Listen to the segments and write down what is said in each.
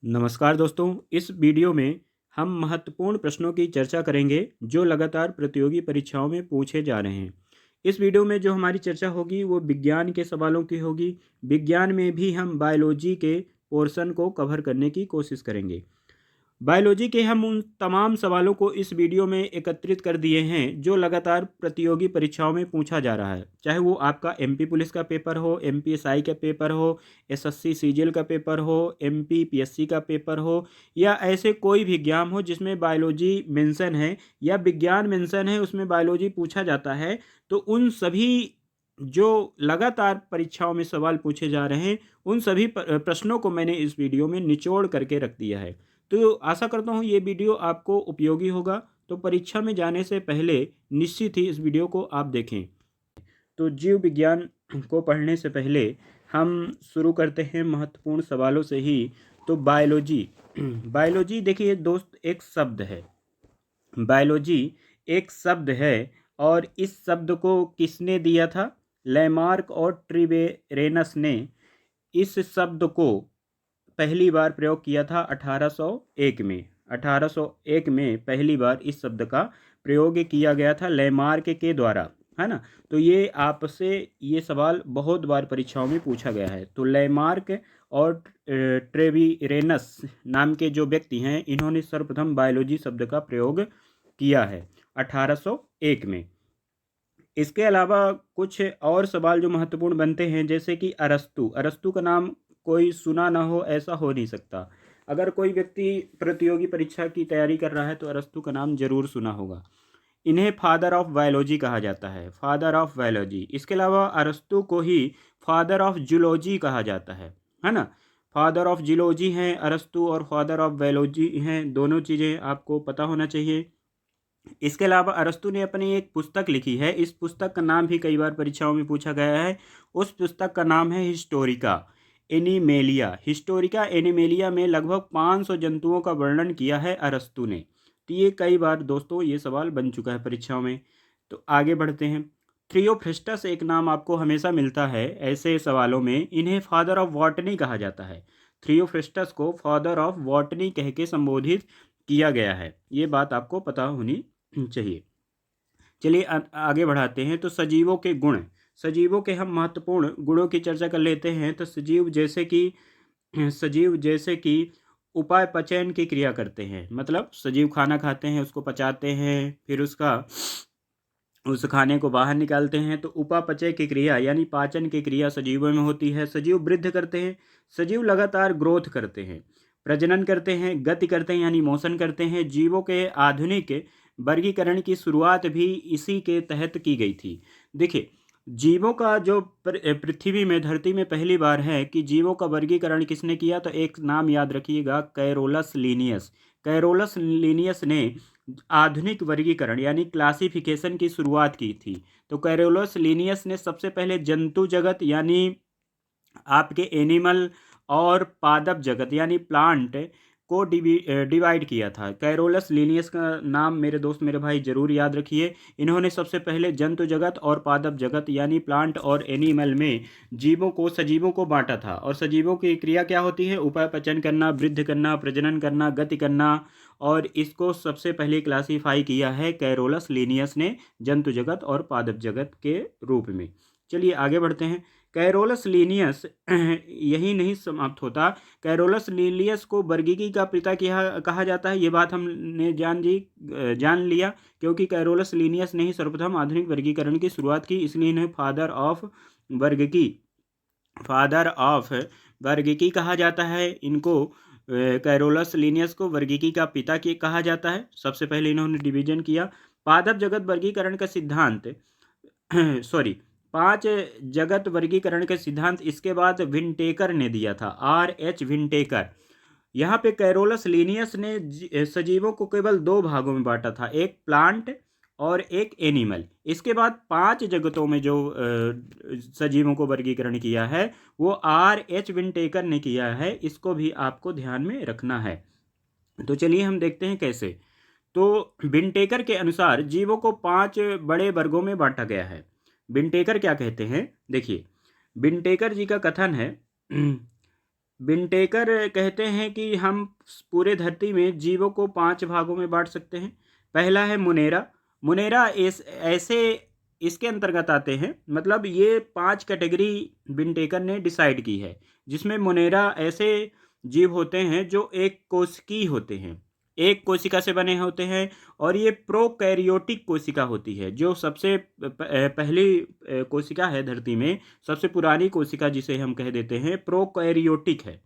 नमस्कार दोस्तों, इस वीडियो में हम महत्वपूर्ण प्रश्नों की चर्चा करेंगे जो लगातार प्रतियोगी परीक्षाओं में पूछे जा रहे हैं। इस वीडियो में जो हमारी चर्चा होगी वो विज्ञान के सवालों की होगी। विज्ञान में भी हम बायोलॉजी के पोर्शन को कवर करने की कोशिश करेंगे। बायोलॉजी के हम उन तमाम सवालों को इस वीडियो में एकत्रित कर दिए हैं जो लगातार प्रतियोगी परीक्षाओं में पूछा जा रहा है, चाहे वो आपका एमपी पुलिस का पेपर हो, एमपीएसआई का पेपर हो, एसएससी सीजीएल का पेपर हो, एमपी पीएससी का पेपर हो, या ऐसे कोई भी एग्जाम हो जिसमें बायोलॉजी मेंशन है या विज्ञान मेंशन है उसमें बायोलॉजी पूछा जाता है। तो उन सभी जो लगातार परीक्षाओं में सवाल पूछे जा रहे हैं उन सभी प्रश्नों को मैंने इस वीडियो में निचोड़ करके रख दिया है। तो आशा करता हूँ ये वीडियो आपको उपयोगी होगा। तो परीक्षा में जाने से पहले निश्चित ही इस वीडियो को आप देखें। तो जीव विज्ञान को पढ़ने से पहले हम शुरू करते हैं महत्वपूर्ण सवालों से ही। तो बायोलॉजी बायोलॉजी देखिए दोस्त, एक शब्द है। बायोलॉजी एक शब्द है और इस शब्द को किसने दिया था? लैमार्क और ट्रिवेरेनस ने इस शब्द को पहली बार प्रयोग किया था 1801 में। 1801 में पहली बार इस शब्द का प्रयोग किया गया था लैमार्क के द्वारा, है ना। तो ये आपसे ये सवाल बहुत बार परीक्षाओं में पूछा गया है। तो लैमार्क और ट्रेविरेनस नाम के जो व्यक्ति हैं इन्होंने सर्वप्रथम बायोलॉजी शब्द का प्रयोग किया है 1801 में। इसके अलावा कुछ और सवाल जो महत्वपूर्ण बनते हैं, जैसे कि अरस्तु। अरस्तु का नाम कोई सुना ना हो ऐसा हो नहीं सकता। अगर कोई व्यक्ति प्रतियोगी परीक्षा की तैयारी कर रहा है तो अरस्तु का नाम जरूर सुना होगा। इन्हें फादर ऑफ बायोलॉजी कहा जाता है, फादर ऑफ बायोलॉजी। इसके अलावा अरस्तु को ही फादर ऑफ जूलॉजी कहा जाता है ना। फादर ऑफ जूलॉजी हैं अरस्तु और फादर ऑफ बायोलॉजी हैं, दोनों चीज़ें आपको पता होना चाहिए। इसके अलावा अरस्तु ने अपनी एक पुस्तक लिखी है, इस पुस्तक का नाम भी कई बार परीक्षाओं में पूछा गया है। उस पुस्तक का नाम है हिस्टोरिका एनिमेलिया। हिस्टोरिका एनिमेलिया में लगभग 500 जंतुओं का वर्णन किया है अरस्तु ने। तो ये कई बार दोस्तों ये सवाल बन चुका है परीक्षाओं में। तो आगे बढ़ते हैं। थ्रियोफ्रिस्टस एक नाम आपको हमेशा मिलता है ऐसे सवालों में। इन्हें फादर ऑफ बॉटनी कहा जाता है। थ्रियोफ्रिस्टस को फादर ऑफ बॉटनी कह के संबोधित किया गया है, ये बात आपको पता होनी चाहिए। चलिए आगे बढ़ाते हैं। तो सजीवों के गुण, सजीवों के हम महत्वपूर्ण गुणों की चर्चा कर लेते हैं। तो सजीव जैसे कि उपापचयन की क्रिया करते हैं, मतलब सजीव खाना खाते हैं, उसको पचाते हैं, फिर उस खाने को बाहर निकालते हैं। तो उपापचय की क्रिया यानी पाचन की क्रिया सजीवों में होती है। सजीव वृद्धि करते हैं, सजीव लगातार ग्रोथ करते हैं, प्रजनन करते हैं, गति करते हैं यानी मोशन करते हैं। जीवों के आधुनिक वर्गीकरण की शुरुआत भी इसी के तहत की गई थी। देखिए, जीवों का जो पृथ्वी में, धरती में पहली बार है कि जीवों का वर्गीकरण किसने किया? तो एक नाम याद रखिएगा, कैरोलस लीनियस। कैरोलस लीनियस ने आधुनिक वर्गीकरण यानी क्लासिफिकेशन की शुरुआत की थी। तो कैरोलस लीनियस ने सबसे पहले जंतु जगत यानी आपके एनिमल और पादप जगत यानी प्लांट को डिवाइड किया था। कैरोलस लीनियस का नाम मेरे दोस्त मेरे भाई जरूर याद रखिए। इन्होंने सबसे पहले जंतु जगत और पादप जगत यानी प्लांट और एनिमल में सजीवों को बांटा था। और सजीवों की क्रिया क्या होती है? उपापचयन करना, वृद्धि करना, प्रजनन करना, गति करना। और इसको सबसे पहले क्लासीफाई किया है कैरोलस लीनियस ने जंतु जगत और पादप जगत के रूप में। चलिए आगे बढ़ते हैं। कैरोलस लीनियस यही नहीं समाप्त होता। कैरोलस लीनियस को वर्गीकी का पिता कहा जाता है। ये बात हमने जान लिया, क्योंकि कैरोलस लीनियस ने ही सर्वप्रथम आधुनिक वर्गीकरण की शुरुआत की, इसलिए इन्हें फादर ऑफ वर्गीकी कहा जाता है। इनको कैरोलस लीनियस को वर्गीकी का पिता कहा जाता है। सबसे पहले इन्होंने डिवीजन किया। पादप जगत वर्गीकरण का सिद्धांत सॉरी 5 जगत वर्गीकरण के सिद्धांत इसके बाद विंटेकर ने दिया था, R.H. विंटेकर। यहाँ पे कैरोलस लीनियस ने सजीवों को केवल 2 भागों में बांटा था, एक प्लांट और एक एनिमल। इसके बाद 5 जगतों में जो सजीवों को वर्गीकरण किया है वो R.H. विंटेकर ने किया है। इसको भी आपको ध्यान में रखना है। तो चलिए हम देखते हैं कैसे। तो विंटेकर के अनुसार जीवों को 5 बड़े वर्गों में बांटा गया है। विंटेकर क्या कहते हैं? देखिए, विंटेकर जी का कथन है विंटेकर कहते हैं कि हम पूरे धरती में जीवों को 5 भागों में बांट सकते हैं। पहला है मुनेरा। मुनेरा ऐसे इसके अंतर्गत आते हैं, मतलब ये 5 कैटेगरी विंटेकर ने डिसाइड की है, जिसमें मुनेरा ऐसे जीव होते हैं जो एक कोशिकी होते हैं, एक कोशिका से बने होते हैं, और ये प्रोकैरियोटिक कोशिका होती है। जो सबसे पहली कोशिका है धरती में, सबसे पुरानी कोशिका जिसे हम कह देते हैं, प्रोकैरियोटिक है,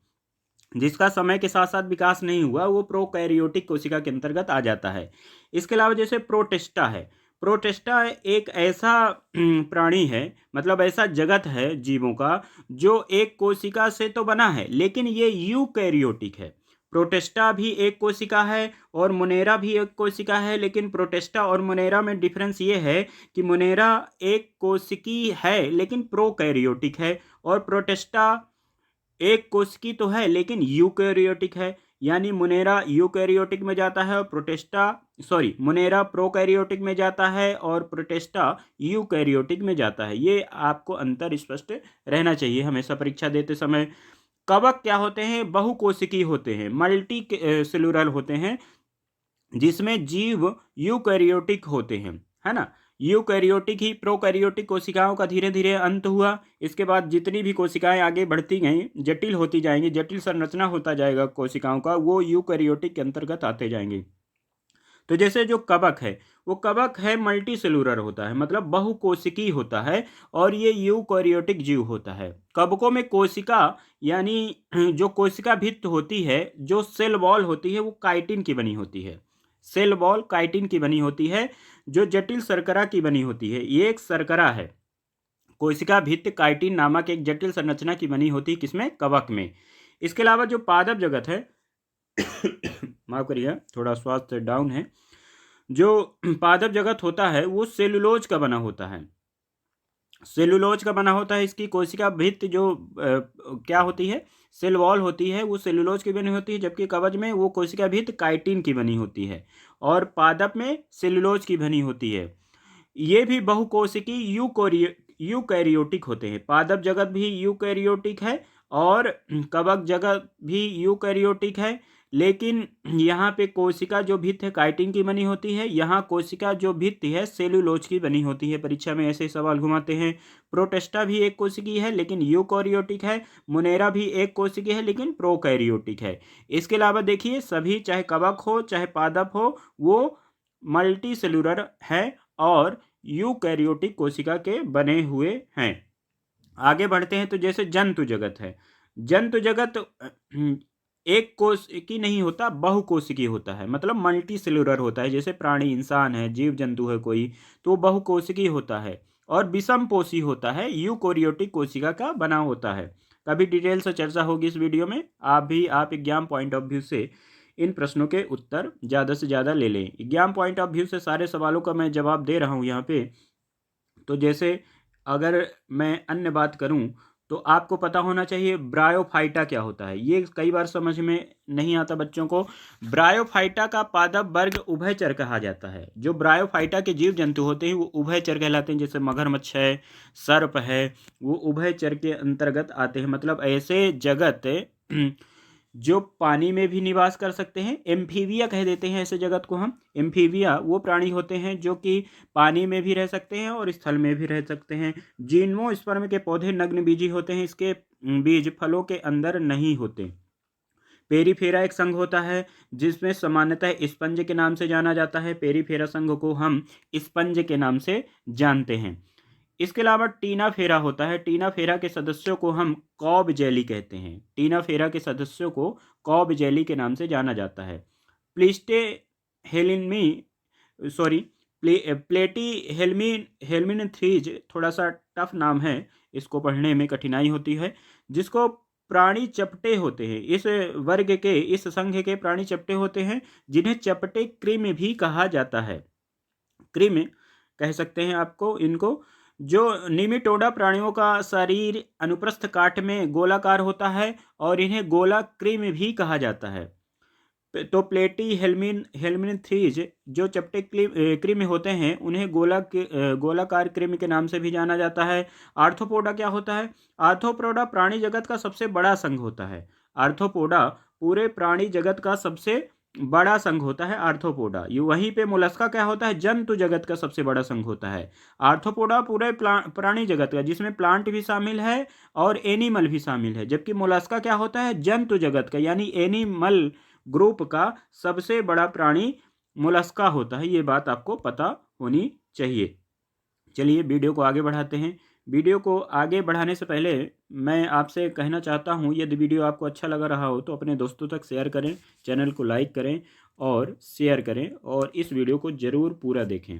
जिसका समय के साथ साथ विकास नहीं हुआ, वो प्रोकैरियोटिक कोशिका के अंतर्गत आ जाता है। इसके अलावा जैसे प्रोटिस्टा है। प्रोटिस्टा एक ऐसा प्राणी है, मतलब ऐसा जगत है जीवों का, जो एक कोशिका से तो बना है, लेकिन ये यूकैरियोटिक है। प्रोटिस्टा भी एक कोशिका है और मुनेरा भी एक कोशिका है, लेकिन प्रोटिस्टा और मुनेरा में डिफरेंस ये है कि मुनेरा एक कोशिकी है लेकिन प्रोकैरियोटिक है, और प्रोटिस्टा एक कोशिकी तो है लेकिन यूकैरियोटिक है। यानी मुनेरा यूकैरियोटिक में जाता है और मुनेरा प्रोकैरियोटिक में जाता है और प्रोटिस्टा यूकैरियोटिक में जाता है। ये आपको अंतर स्पष्ट रहना चाहिए हमेशा परीक्षा देते समय। कवक क्या होते हैं? बहुकोशिकीय होते हैं, मल्टी सेलुलर होते हैं, जिसमें जीव यूकैरियोटिक होते हैं, है ना। यूकैरियोटिक ही प्रोकैरियोटिक कोशिकाओं का धीरे धीरे अंत हुआ। इसके बाद जितनी भी कोशिकाएं आगे बढ़ती गई, जटिल होती जाएंगी, जटिल संरचना होता जाएगा कोशिकाओं का, वो यूकैरियोटिक के अंतर्गत आते जाएंगे। तो जैसे जो कवक है, वो कवक है मल्टी सेलुलर होता है, मतलब बहुकोशिकीय होता है, और ये यूकैरियोटिक जीव होता है। कवकों में कोशिका यानी जो कोशिका भित्त होती है, जो सेल वॉल होती है, वो काइटिन की बनी होती है। सेल वॉल काइटिन की बनी होती है, जो जटिल शर्करा की बनी होती है। ये एक शर्करा है। कोशिका भित्त काइटिन नामक एक जटिल संरचना की बनी होती है, किसमें? कवक में। इसके अलावा जो पादप जगत है माफ करिए, थोड़ा स्वास्थ्य डाउन है। जो पादप जगत होता है वो सेलुलोज का बना होता है। सेलुलोज का बना होता है। इसकी कोशिका भित्त जो क्या होती है, सेल वॉल होती है, वो सेलुलोज की बनी होती है, जबकि कवच में वो कोशिका भित्त काइटिन की बनी होती है, और पादप में सेलुलोज की बनी होती है। ये भी बहुकोशिकी यूकैरियोटिक होते हैं। पादप जगत भी यूकैरियोटिक है और कवक जगत भी यूकैरियोटिक है, लेकिन यहाँ पे कोशिका जो भित्त है काइटिन की बनी होती है, यहाँ कोशिका जो भित्त है सेलुलोज की बनी होती है। परीक्षा में ऐसे सवाल घुमाते हैं। प्रोटिस्टा भी एक कोशिकी है लेकिन यूकैरियोटिक है। मुनेरा भी एक कोशिकी है लेकिन प्रोकैरियोटिक है। इसके अलावा देखिए, सभी चाहे कवक हो चाहे पादप हो, वो मल्टी सेलुलर है और यूकैरियोटिक कोशिका के बने हुए हैं। आगे बढ़ते हैं तो जैसे जंतु जगत है। जंतु जगत एक कोशिकी नहीं होता, बहुकोशिकीय होता है, मतलब मल्टी सेलुलर होता है। जैसे प्राणी, इंसान है, जीव जंतु है कोई, तो बहुकोशिकीय होता है और विषमपोषी होता है, यूकैरियोटिक कोशिका का बना होता है। कभी डिटेल से चर्चा होगी इस वीडियो में। आप एग्जाम पॉइंट ऑफ व्यू से इन प्रश्नों के उत्तर ज़्यादा से ज़्यादा ले लें। एग्जाम पॉइंट ऑफ व्यू से सारे सवालों का मैं जवाब दे रहा हूँ यहाँ पे। तो जैसे अगर मैं अन्य बात करूँ तो आपको पता होना चाहिए ब्रायोफाइटा क्या होता है। ये कई बार समझ में नहीं आता बच्चों को। ब्रायोफाइटा का पादप वर्ग उभयचर कहा जाता है। जो ब्रायोफाइटा के जीव जंतु होते हैं वो उभयचर कहलाते हैं। जैसे मगरमच्छ है, सर्प है, वो उभयचर के अंतर्गत आते हैं। मतलब ऐसे जगत जो पानी में भी निवास कर सकते हैं। एम्फीबिया कह देते हैं ऐसे जगत को हम। एम्फीबिया वो प्राणी होते हैं जो कि पानी में भी रह सकते हैं और स्थल में भी रह सकते हैं। जिम्नोस्पर्म के पौधे नग्न बीजी होते हैं। इसके बीज फलों के अंदर नहीं होते। पेरीफेरा एक संघ होता है जिसमें सामान्यतः स्पंज के नाम से जाना जाता है। पेरीफेरा संघ को हम स्पंज के नाम से जानते हैं। इसके अलावा टीना फेरा होता है। टीना फेरा के सदस्यों को हम कॉब जेली कहते हैं। टीना फेरा के सदस्यों को कॉब जेली के नाम से जाना जाता है। प्लिस्टे हेलिनमी सॉरी प्लेटी हेलमिनथ्रीज थोड़ा सा टफ नाम है, इसको पढ़ने में कठिनाई होती है। जिसको प्राणी चपटे होते हैं। इस वर्ग के, इस संघ के प्राणी चपटे होते हैं, जिन्हें चपटे कृमि भी कहा जाता है। कृमि कह सकते हैं आपको इनको। जो निमिटोडा प्राणियों का शरीर अनुप्रस्थ काट में गोलाकार होता है और इन्हें गोला कृमि भी कहा जाता है। तो प्लेटी हेलमिनथ्रीज जो चपटे कृमि होते हैं उन्हें गोलाकार कृमि के नाम से भी जाना जाता है। आर्थ्रोपोडा क्या होता है? आर्थ्रोपोडा प्राणी जगत का सबसे बड़ा संघ होता है। आर्थ्रोपोडा पूरे प्राणी जगत का सबसे बड़ा संघ होता है आर्थ्रोपोडा। ये वहीं पे मोलस्का क्या होता है, जंतु जगत का सबसे बड़ा संघ होता है। आर्थ्रोपोडा पूरे प्राणी जगत का, जिसमें प्लांट भी शामिल है और एनिमल भी शामिल है, जबकि मोलस्का क्या होता है, जंतु जगत का यानी एनिमल ग्रुप का सबसे बड़ा प्राणी मोलस्का होता है। ये बात आपको पता होनी चाहिए। चलिए वीडियो को आगे बढ़ाते हैं। वीडियो को आगे बढ़ाने से पहले मैं आपसे कहना चाहता हूँ, यदि वीडियो आपको अच्छा लग रहा हो तो अपने दोस्तों तक शेयर करें, चैनल को लाइक करें और शेयर करें, और इस वीडियो को ज़रूर पूरा देखें।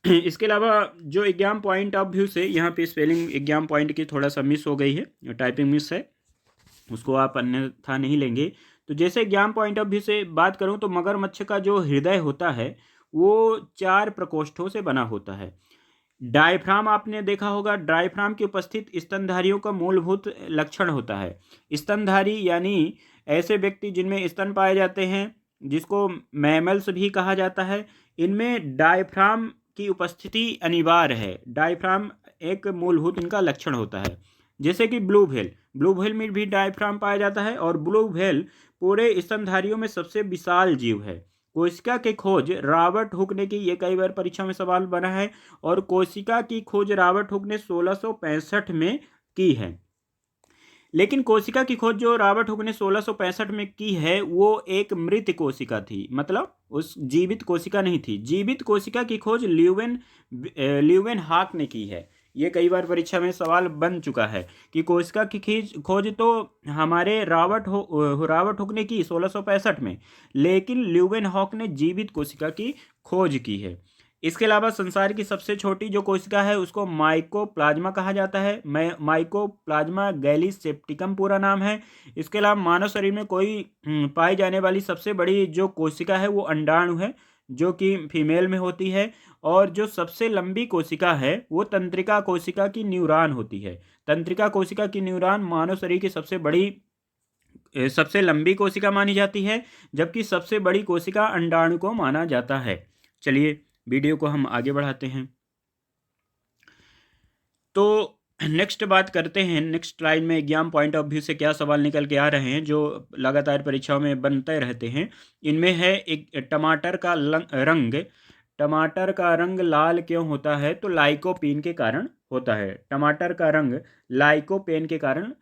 इसके अलावा जो एग्जाम पॉइंट ऑफ व्यू से, यहाँ पे स्पेलिंग एग्जाम पॉइंट की थोड़ा सा मिस हो गई है, टाइपिंग मिस है, उसको आप अन्यथा नहीं लेंगे। तो जैसे एग्जाम पॉइंट ऑफ व्यू से बात करूँ तो मगरमच्छ का जो हृदय होता है वो 4 प्रकोष्ठों से बना होता है। डायफ्राम आपने देखा होगा, डायफ्राम की उपस्थित स्तनधारियों का मूलभूत लक्षण होता है। स्तनधारी यानी ऐसे व्यक्ति जिनमें स्तन पाए जाते हैं, जिसको मैमल्स भी कहा जाता है, इनमें डायफ्राम की उपस्थिति अनिवार्य है। डायफ्राम एक मूलभूत इनका लक्षण होता है। जैसे कि ब्लू व्हेल में भी डायफ्राम पाया जाता है, और ब्लू व्हेल पूरे स्तनधारियों में सबसे विशाल जीव है। कोशिका की खोज रॉबर्ट हुक ने की, ये कई बार परीक्षा में सवाल बना है, और कोशिका की खोज रॉबर्ट हुक ने 1665 में की है। लेकिन कोशिका की खोज जो रॉबर्ट हुक ने 1665 में की है वो एक मृत कोशिका थी, मतलब उस जीवित कोशिका नहीं थी। जीवित कोशिका की खोज ल्यूवेन हॉक ने की है। ये कई बार परीक्षा में सवाल बन चुका है कि कोशिका की खोज तो हमारे रॉबर्ट हुक ने की 1665 में, लेकिन ल्यूवेन हॉक ने जीवित कोशिका की खोज की है। इसके अलावा संसार की सबसे छोटी जो कोशिका है उसको माइकोप्लाज्मा कहा जाता है। माइकोप्लाज्मा गैलीसेप्टिकम पूरा नाम है। इसके अलावा मानव शरीर में कोई पाई जाने वाली सबसे बड़ी जो कोशिका है वो अंडाणु है, जो कि फीमेल में होती है। और जो सबसे लंबी कोशिका है वो तंत्रिका कोशिका की न्यूरॉन होती है। तंत्रिका कोशिका की न्यूरॉन मानव शरीर की सबसे लंबी कोशिका मानी जाती है, जबकि सबसे बड़ी कोशिका अंडाणु को माना जाता है। चलिए वीडियो को हम आगे बढ़ाते हैं। तो नेक्स्ट बात करते हैं, नेक्स्ट लाइन में एग्जाम पॉइंट ऑफ व्यू से क्या सवाल निकल के आ रहे हैं जो लगातार परीक्षाओं में बनते रहते हैं। इनमें है एक टमाटर का रंग लाल क्यों होता है, तो लाइकोपीन के कारण होता है। टमाटर का रंग लाइकोपेन के कारण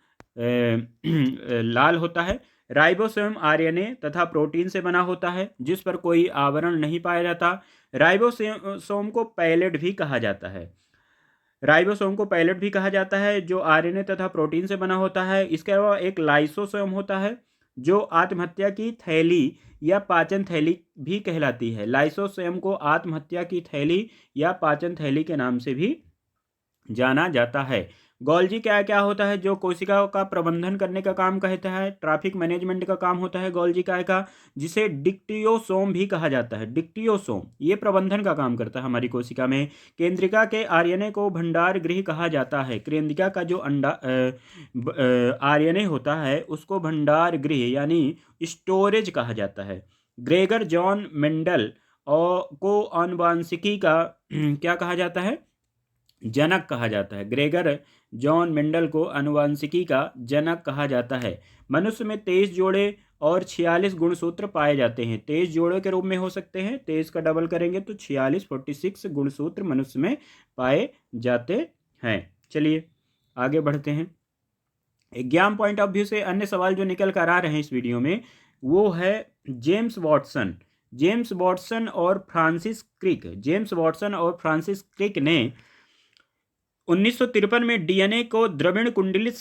लाल होता है। राइबोसोम आरएनए तथा प्रोटीन से बना होता है जिस पर कोई आवरण नहीं पाया जाता। राइबोसोम को पैलेट भी कहा जाता है। जो आरएनए तथा प्रोटीन से बना होता है। इसके अलावा एक लाइसोसोम होता है जो आत्महत्या की थैली या पाचन थैली भी कहलाती है। लाइसोसोम को आत्महत्या की थैली या पाचन थैली के नाम से भी जाना जाता है। गोल्जी क्या होता है, जो कोशिकाओं का प्रबंधन करने का काम कहता है, ट्रैफिक मैनेजमेंट का काम होता है गोल्जी का, जिसे डिक्टियोसोम भी कहा जाता है। डिक्टियोसोम ये प्रबंधन का काम करता है हमारी कोशिका में। केंद्रिका के आरएनए को भंडार गृह कहा जाता है। केंद्रिका का जो आरएनए होता है उसको भंडार गृह यानी स्टोरेज कहा जाता है। ग्रेगर जॉन मेंडल को आनुवांशिकी का क्या कहा जाता है, जनक कहा जाता है। ग्रेगर जॉन मेंडल को आनुवांशिकी का जनक कहा जाता है। मनुष्य में 23 जोड़े और 46 गुणसूत्र पाए जाते हैं। 23 जोड़े के रूप में हो सकते हैं, 23 का डबल करेंगे तो 46 गुणसूत्र मनुष्य में पाए जाते हैं। चलिए आगे बढ़ते हैं। एग्जाम पॉइंट ऑफ व्यू से अन्य सवाल जो निकल कर आ रहे हैं इस वीडियो में वो है जेम्स वॉटसन और फ्रांसिस क्रिक ने 1953 में डीएनए को द्रविण कुंडलित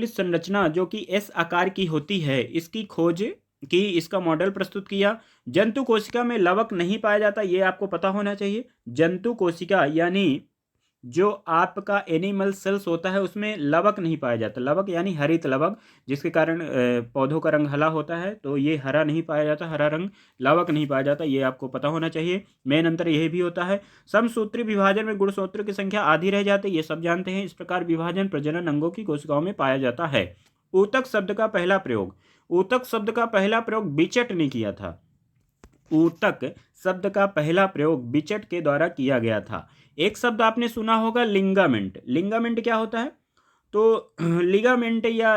संरचना जो कि एस आकार की होती है इसकी खोज की, इसका मॉडल प्रस्तुत किया। जंतु कोशिका में लवक नहीं पाया जाता, ये आपको पता होना चाहिए। जंतु कोशिका यानी जो आपका एनिमल सेल्स होता है उसमें लवक नहीं पाया जाता। लवक यानी हरित लवक, जिसके कारण पौधों का रंग हरा होता है, तो ये हरा नहीं पाया जाता, हरा रंग लवक नहीं पाया जाता, ये आपको पता होना चाहिए। मेन अंतर यही भी होता है। समसूत्री विभाजन में गुणसूत्र की संख्या आधी रह जाती है, ये सब जानते हैं। इस प्रकार विभाजन प्रजनन अंगों की कोशिकाओं में पाया जाता है। ऊतक शब्द का पहला प्रयोग बिचट ने किया था। ऊतक शब्द का पहला प्रयोग बिचट के द्वारा किया गया था। एक शब्द आपने सुना होगा लिंगामेंट क्या होता है, तो लिगामेंट या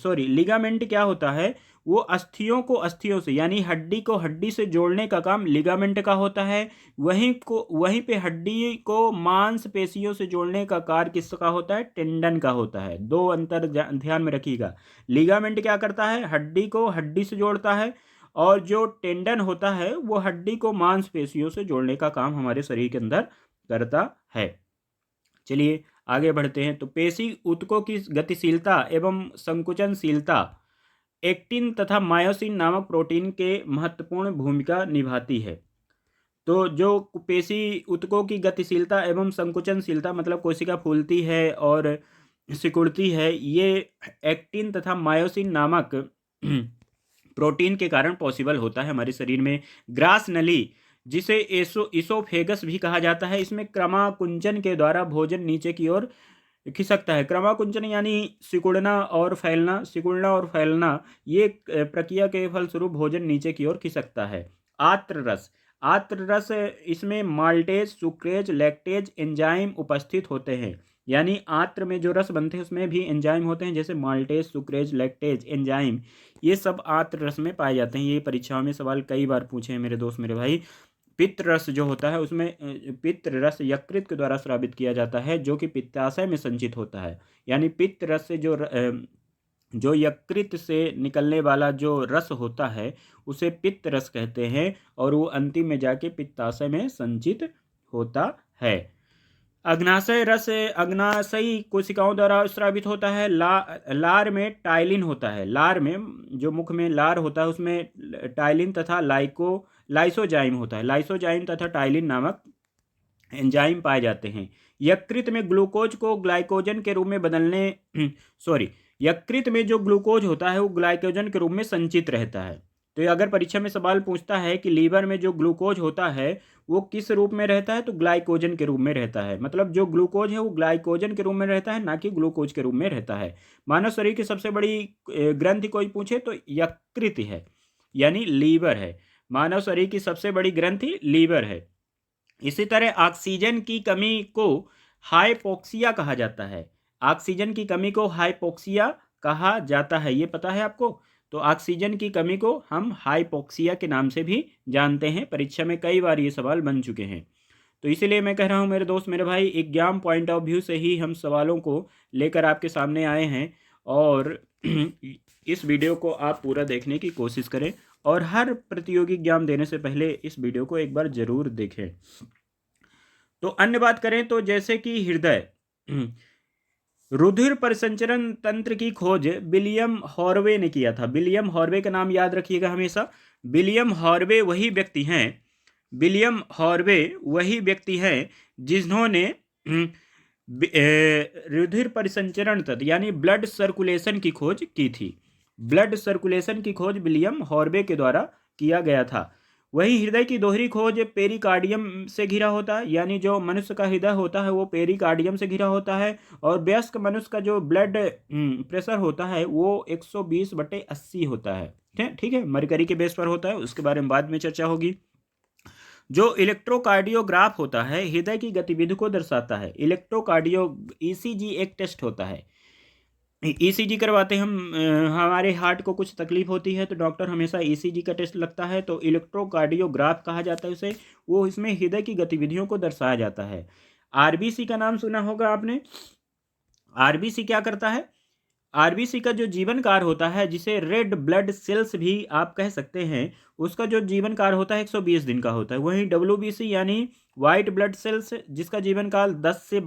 लिगामेंट क्या होता है, वो अस्थियों को अस्थियों से यानी हड्डी को हड्डी से जोड़ने का काम लिगामेंट का होता है। वहीं पे हड्डी को मांसपेशियों से जोड़ने का कार्य किसका होता है, टेंडन का होता है। दो अंतर ध्यान में रखिएगा। लिगामेंट क्या करता है, हड्डी को हड्डी से जोड़ता है, और जो टेंडन होता है वो हड्डी को मांसपेशियों से जोड़ने का काम हमारे शरीर के अंदर करता है। चलिए आगे बढ़ते हैं। तो पेशी ऊतकों की गतिशीलता एवं संकुचनशीलता एक्टिन तथा मायोसिन नामक प्रोटीन के महत्वपूर्ण भूमिका निभाती है। तो जो पेशी ऊतकों की गतिशीलता एवं संकुचनशीलता मतलब कोशिका फूलती है और सिकुड़ती है, ये एक्टिन तथा मायोसिन नामक प्रोटीन के कारण पॉसिबल होता है हमारे शरीर में। ग्रास नली जिसे इसोफेगस भी कहा जाता है, इसमें क्रमाकुंचन के द्वारा भोजन नीचे की ओर खिसकता है। क्रमाकुंचन यानी सिकुड़ना और फैलना, ये प्रक्रिया के फलस्वरूप भोजन नीचे की ओर खिसकता है। आत्र रस इसमें माल्टेज, सुक्रेज, लैक्टेज एंजाइम उपस्थित होते हैं। यानी आत्र में जो रस बनते हैं उसमें भी एंजाइम होते हैं, जैसे माल्टेज, सुक्रेज, लैक्टेज एंजाइम, ये सब आत्र रस में पाए जाते हैं। ये परीक्षाओं में सवाल कई बार पूछे हैं मेरे दोस्त मेरे भाई। पित्त रस जो होता है उसमें पित्त रस यकृत के द्वारा स्रावित किया जाता है, जो कि पित्ताशय में संचित होता है। यानी पित्त रस से जो यकृत से निकलने वाला जो रस होता है उसे पित्त रस कहते हैं, और वो अंतिम में जाके पित्ताशय में संचित होता है। अग्नाशय रस अग्नाशयी कोशिकाओं द्वारा स्रावित होता है। लार में टाइलिन होता है। लार में जो मुख में लार होता है उसमें टाइलिन तथा लाइसोजाइम होता है। लाइसोजाइम तथा टाइलिन नामक एंजाइम पाए जाते हैं। यकृत में ग्लूकोज को ग्लाइकोजन के रूप में यकृत में जो ग्लूकोज होता है वो ग्लाइकोजन के रूप में संचित रहता है। तो अगर परीक्षा में सवाल पूछता है कि लीवर में जो ग्लूकोज होता है वो किस रूप में रहता है, तो ग्लाइकोजन के रूप में रहता है। मतलब जो ग्लूकोज है वो ग्लाइकोजन के रूप में रहता है, ना कि ग्लूकोज के रूप में रहता है। मानव शरीर की सबसे बड़ी ग्रंथि कोई पूछे तो यकृत है, यानी लीवर है। मानव शरीर की सबसे बड़ी ग्रंथि लीवर है। इसी तरह ऑक्सीजन की कमी को हाइपोक्सिया कहा जाता है। ऑक्सीजन की कमी को हाइपोक्सिया कहा जाता है, ये पता है आपको। तो ऑक्सीजन की कमी को हम हाइपोक्सिया के नाम से भी जानते हैं। परीक्षा में कई बार ये सवाल बन चुके हैं। तो इसीलिए मैं कह रहा हूँ मेरे दोस्त मेरे भाई, एग्जाम पॉइंट ऑफ व्यू से ही हम सवालों को लेकर आपके सामने आए हैं, और इस वीडियो को आप पूरा देखने की कोशिश करें, और हर प्रतियोगी एग्जाम देने से पहले इस वीडियो को एक बार जरूर देखें। तो अन्य बात करें तो जैसे कि हृदय रुधिर परिसंचरण तंत्र की खोज विलियम हॉर्वे ने किया था। विलियम हॉर्वे का नाम याद रखिएगा हमेशा। विलियम हॉर्वे वही व्यक्ति हैं जिन्होंने रुधिर परिसंचरण तंत्र यानी ब्लड सर्कुलेशन की खोज की थी। ब्लड सर्कुलेशन की खोज विलियम हॉर्वे के द्वारा किया गया था। वही हृदय की दोहरी खोज पेरिकार्डियम से घिरा होता है, यानी जो मनुष्य का हृदय होता है वो पेरिकार्डियम से घिरा होता है। और वयस्क मनुष्य का जो ब्लड प्रेशर होता है वो 120/80 होता है। ठीक है, मरकरी के बेस पर होता है, उसके बारे में बाद में चर्चा होगी। जो इलेक्ट्रोकार्डियोग्राफ होता है हृदय की गतिविधि को दर्शाता है। ईसीजी एक टेस्ट होता है। ईसीजी करवाते हम, हमारे हार्ट को कुछ तकलीफ होती है तो डॉक्टर हमेशा ईसीजी का टेस्ट लगता है, तो इलेक्ट्रोकार्डियोग्राफ कहा जाता है उसे। वो इसमें हृदय की गतिविधियों को दर्शाया जाता है। आरबीसी का नाम सुना होगा आपने। आरबीसी क्या करता है, आरबीसी का जो जीवन काल होता है, जिसे रेड ब्लड सेल्स भी आप कह सकते हैं, उसका जो जीवन काल होता है 120 दिन का होता है। वहीं डब्ल्यूबीसी यानी वाइट ब्लड सेल्स, जिसका जीवन काल 10 से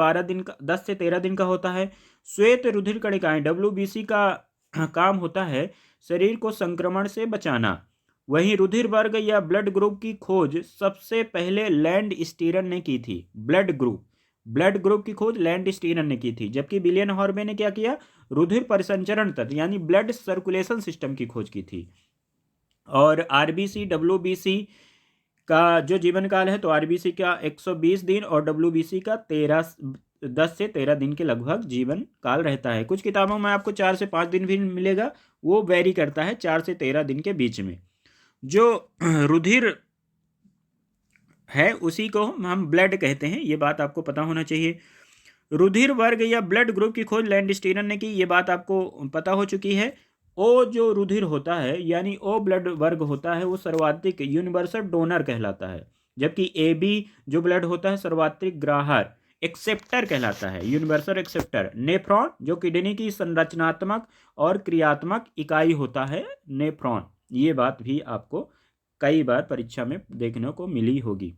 13 दिन का होता है। श्वेत रुधिर कणिकाएं डब्ल्यूबीसी का काम होता है शरीर को संक्रमण से बचाना। वहीं रुधिर वर्ग या ब्लड ग्रुप की खोज सबसे पहले लैंड स्टीरन ने की थी। ब्लड ग्रुप की खोज लैंड स्टीरन ने की थी, जबकि विलियम हॉर्वे ने क्या किया, रुधिर परिसंचरण तंत्र यानी ब्लड सर्कुलेशन सिस्टम की खोज की थी। और आरबीसी डब्ल्यूबीसी का जो जीवन काल है, तो आरबीसी का 120 दिन और डब्ल्यूबीसी का 10 से 13 दिन के लगभग जीवन काल रहता है। कुछ किताबों में आपको 4 से 5 दिन भी मिलेगा, वो वेरी करता है 4 से 13 दिन के बीच में। जो रुधिर है उसी को हम ब्लड कहते हैं, ये बात आपको पता होना चाहिए। रुधिर वर्ग या ब्लड ग्रुप की खोज लैंडस्टीनर ने की, ये बात आपको पता हो चुकी है। ओ जो रुधिर होता है यानी ओ ब्लड वर्ग होता है वो सर्वाधिक यूनिवर्सल डोनर कहलाता है, जबकि ए बी जो ब्लड होता है सर्वाधिक ग्राहक एक्सेप्टर कहलाता है, यूनिवर्सल एक्सेप्टर। नेफ्रॉन जो किडनी की संरचनात्मक और क्रियात्मक इकाई होता है, नेफ्रॉन। ये बात भी आपको कई बार परीक्षा में देखने को मिली होगी।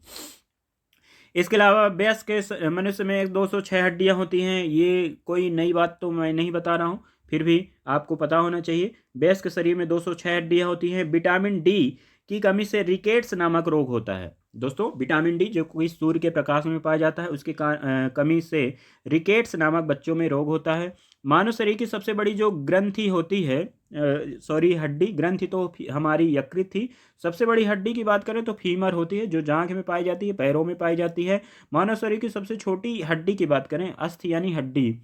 इसके अलावा वयस्क के मनुष्य में 206 हड्डियां होती हैं। ये कोई नई बात तो मैं नहीं बता रहा हूँ, फिर भी आपको पता होना चाहिए। वयस्क शरीर में 206 हड्डियां होती हैं। विटामिन डी की कमी से रिकेट्स नामक रोग होता है। दोस्तों विटामिन डी जो कोई सूर्य के प्रकाश में पाया जाता है उसकी कमी से रिकेट्स नामक बच्चों में रोग होता है। मानव शरीर की सबसे बड़ी जो ग्रंथि होती है, हड्डी, ग्रंथि तो हमारी यकृत थी। सबसे बड़ी हड्डी की बात करें तो फीमर होती है, जो जांघ में पाई जाती है, पैरों में पाई जाती है। मानव शरीर की सबसे छोटी हड्डी की बात करें, अस्थि यानी हड्डी,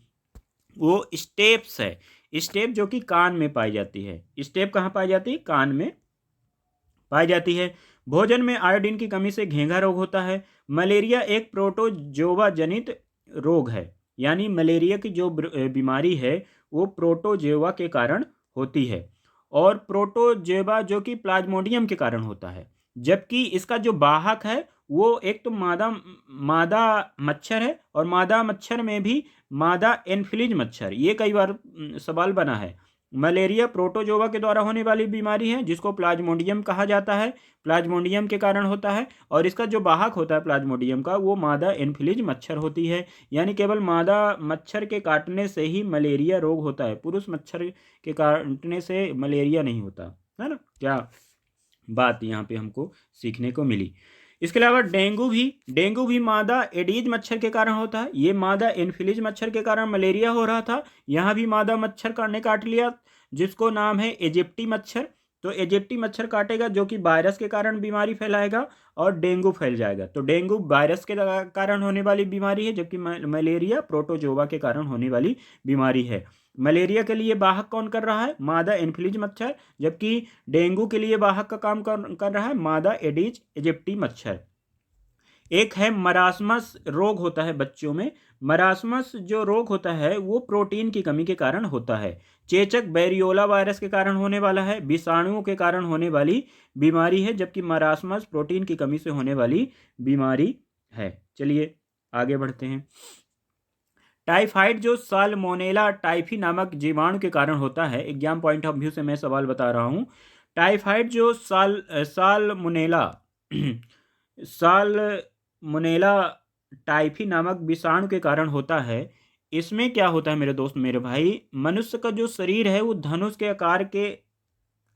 वो स्टेप्स है। स्टेप जो कि कान में पाई जाती है। स्टेप कहाँ पाई जाती है? कान में पाई जाती है। भोजन में आयोडीन की कमी से घेंघा रोग होता है। मलेरिया एक प्रोटोजोवा जनित रोग है, यानी मलेरिया की जो बीमारी है वो प्रोटोजोवा के कारण होती है, और प्रोटोजोवा जो कि प्लाज्मोडियम के कारण होता है। जबकि इसका जो वाहक है वो एक तो मादा मादा मच्छर है, और मादा मच्छर में भी मादा एनफिलीज मच्छर। ये कई बार सवाल बना है। मलेरिया प्रोटोजोवा के द्वारा होने वाली बीमारी है जिसको प्लाज्मोडियम कहा जाता है, प्लाज्मोडियम के कारण होता है। और इसका जो वाहक होता है प्लाज्मोडियम का वो मादा एनफिलीज मच्छर होती है। यानी केवल मादा मच्छर के काटने से ही मलेरिया रोग होता है, पुरुष मच्छर के काटने से मलेरिया नहीं होता है ना। क्या बात यहाँ पे हमको सीखने को मिली। इसके अलावा डेंगू भी मादा एडीज मच्छर के कारण होता है। ये मादा एनफिलीज मच्छर के कारण मलेरिया हो रहा था, यहाँ भी मादा मच्छर ने काट लिया, जिसको नाम है इजिप्टी मच्छर। तो इजिप्टी मच्छर काटेगा जो कि वायरस के कारण बीमारी फैलाएगा और डेंगू फैल जाएगा। तो डेंगू वायरस के कारण होने वाली बीमारी है, जबकि मलेरिया प्रोटोजोवा के कारण होने वाली बीमारी है। मलेरिया के लिए वाहक कौन कर रहा है? मादा एनफिलीज मच्छर, जबकि डेंगू के लिए वाहक का काम कर रहा है मादा एडीज इजिप्टी मच्छर। एक है मरासमस रोग होता है बच्चों में। मरासमस जो रोग होता है वो प्रोटीन की कमी के कारण होता है। चेचक बैरियोला वायरस के कारण होने वाला है, विषाणुओं के कारण होने वाली बीमारी है, जबकि मरासमस प्रोटीन की कमी से होने वाली बीमारी है। चलिए आगे बढ़ते हैं। टाइफाइड जो साल्मोनेला टाइफी नामक जीवाणु के कारण होता है, एग्जाम पॉइंट ऑफ व्यू से मैं सवाल बता रहा हूँ। टाइफाइड जो साल्मोनेला साल्मोनेला टाइफी नामक विषाणु के कारण होता है। इसमें क्या होता है मेरे दोस्त मेरे भाई, मनुष्य का जो शरीर है वो धनुष के आकार के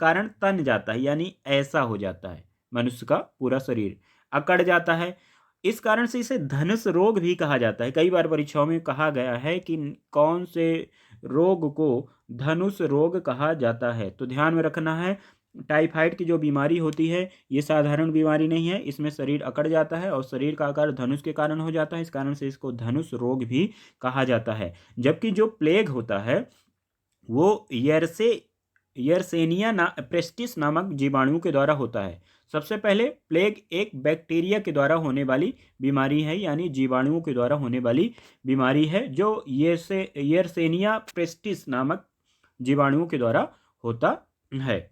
कारण तन जाता है, यानी ऐसा हो जाता है। मनुष्य का पूरा शरीर अकड़ जाता है। इस कारण से इसे धनुष रोग भी कहा जाता है। कई बार परीक्षाओं में कहा गया है कि कौन से रोग को धनुष रोग कहा जाता है, तो ध्यान में रखना है। टाइफाइड की जो बीमारी होती है ये साधारण बीमारी नहीं है, इसमें शरीर अकड़ जाता है और शरीर का आकार धनुष के कारण हो जाता है। इस कारण से इसको धनुष रोग भी कहा जाता है। जबकि जो प्लेग होता है वो यर्सेनिया प्रेस्टिस नामक जीवाणु के द्वारा होता है। सबसे पहले प्लेग एक बैक्टीरिया के द्वारा होने वाली बीमारी है, यानी जीवाणुओं के द्वारा होने वाली बीमारी है, जो यर्सेनिया प्रेस्टिस नामक जीवाणुओं के द्वारा होता है।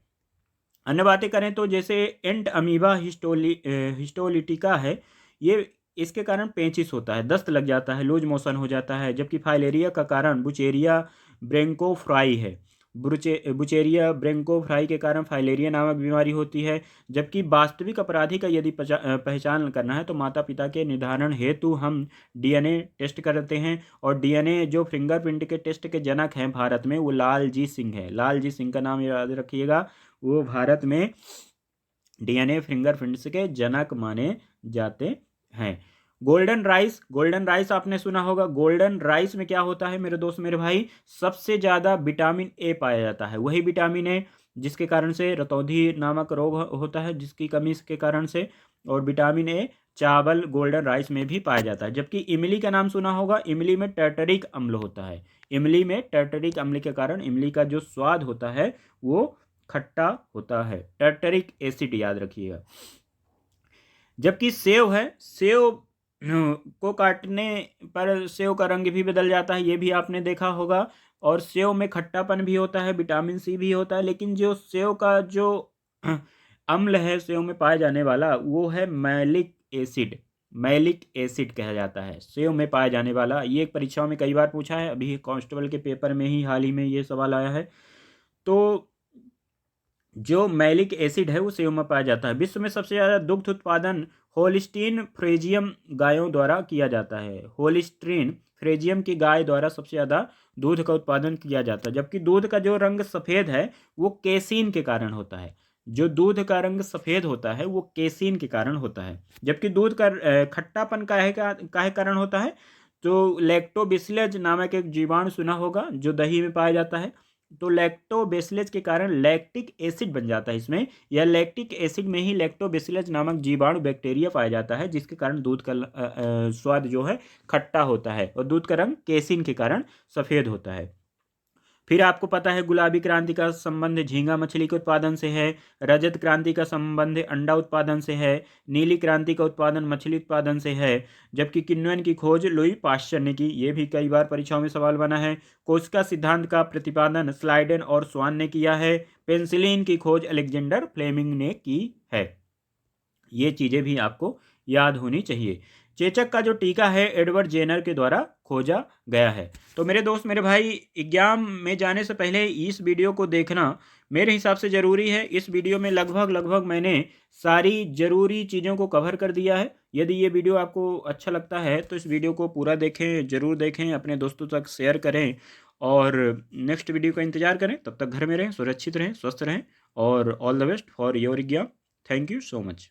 अन्य बातें करें तो जैसे एंट अमीबा हिस्टोलिटिका है, ये इसके कारण पेचिस होता है, दस्त लग जाता है, लूज मोशन हो जाता है। जबकि फाइलेरिया का कारण बुचेरिया ब्रेंकोफ्राई है। बुचेरिया ब्रेंकोफ्राई के कारण फाइलेरिया नामक बीमारी होती है। जबकि वास्तविक अपराधी का यदि पहचान करना है तो माता पिता के निर्धारण हेतु हम डीएनए टेस्ट करते हैं, और डीएनए जो फिंगरप्रिंट के टेस्ट के जनक हैं भारत में वो लालजी सिंह है। लालजी सिंह का नाम याद रखिएगा, वो भारत में डीएनए फिंगरप्रिंट्स के जनक माने जाते हैं। गोल्डन राइस आपने सुना होगा। गोल्डन राइस में क्या होता है मेरे दोस्त मेरे भाई, सबसे ज़्यादा विटामिन ए पाया जाता है। वही विटामिन ए जिसके कारण से रतौंधी नामक रोग होता है, जिसकी कमी के कारण से, और विटामिन ए चावल गोल्डन राइस में भी पाया जाता है। जबकि इमली का नाम सुना होगा। इमली में टर्टरिक अम्ल होता है। इमली में टर्टरिक अम्ल के कारण इमली का जो स्वाद होता है वो खट्टा होता है, टर्टरिक एसिड याद रखिएगा। जबकि सेव को काटने पर सेव का रंग भी बदल जाता है, ये भी आपने देखा होगा। और सेव में खट्टापन भी होता है, विटामिन सी भी होता है, लेकिन जो सेव का जो अम्ल है सेव में पाया जाने वाला, वो है मैलिक एसिड। मैलिक एसिड कहा जाता है सेव में पाया जाने वाला। ये एक परीक्षाओं में कई बार पूछा है, अभी कांस्टेबल के पेपर में ही हाल ही में ये सवाल आया है। तो जो मैलिक एसिड है वो सेव में पाया जाता है। विश्व में सबसे ज़्यादा दुग्ध उत्पादन होलिस्टीन फ्रेजियम गायों द्वारा किया जाता है। होलिस्टीन फ्रेजियम की गाय द्वारा सबसे ज़्यादा दूध का उत्पादन किया जाता है। जबकि दूध का जो रंग सफ़ेद है वो केसीन के कारण होता है। जो दूध का रंग सफ़ेद होता है वो केसीन के कारण होता है। जबकि दूध का खट्टापन काहे कारण होता है, तो लैक्टोबैसिलस नामक एक जीवाणु सुना होगा जो दही में पाया जाता है। तो लैक्टोबैसिलस के कारण लैक्टिक एसिड बन जाता है इसमें। यह लैक्टिक एसिड में ही लैक्टोबैसिलस नामक जीवाणु बैक्टीरिया पाया जाता है, जिसके कारण दूध का स्वाद जो है खट्टा होता है और दूध का रंग केसिन के कारण सफ़ेद होता है। फिर आपको पता है गुलाबी क्रांति का संबंध झींगा मछली के उत्पादन से है। रजत क्रांति का संबंध अंडा उत्पादन से है। नीली क्रांति का उत्पादन मछली उत्पादन से है। जबकि किण्वन की खोज लुई पाश्चर ने की, ये भी कई बार परीक्षाओं में सवाल बना है। कोशिका सिद्धांत का प्रतिपादन स्लाइडन और स्वान ने किया है। पेंसिलिन की खोज अलेक्जेंडर फ्लेमिंग ने की है। ये चीज़ें भी आपको याद होनी चाहिए। चेचक का जो टीका है एडवर्ड जेनर के द्वारा खोजा गया है। तो मेरे दोस्त मेरे भाई, एग्जाम में जाने से पहले इस वीडियो को देखना मेरे हिसाब से ज़रूरी है। इस वीडियो में लगभग मैंने सारी ज़रूरी चीज़ों को कवर कर दिया है। यदि ये वीडियो आपको अच्छा लगता है तो इस वीडियो को पूरा देखें, ज़रूर देखें, अपने दोस्तों तक शेयर करें और नेक्स्ट वीडियो का इंतज़ार करें। तब तक घर में रहें, सुरक्षित रहें, स्वस्थ रहें और all the best for your exam. Thank you so much.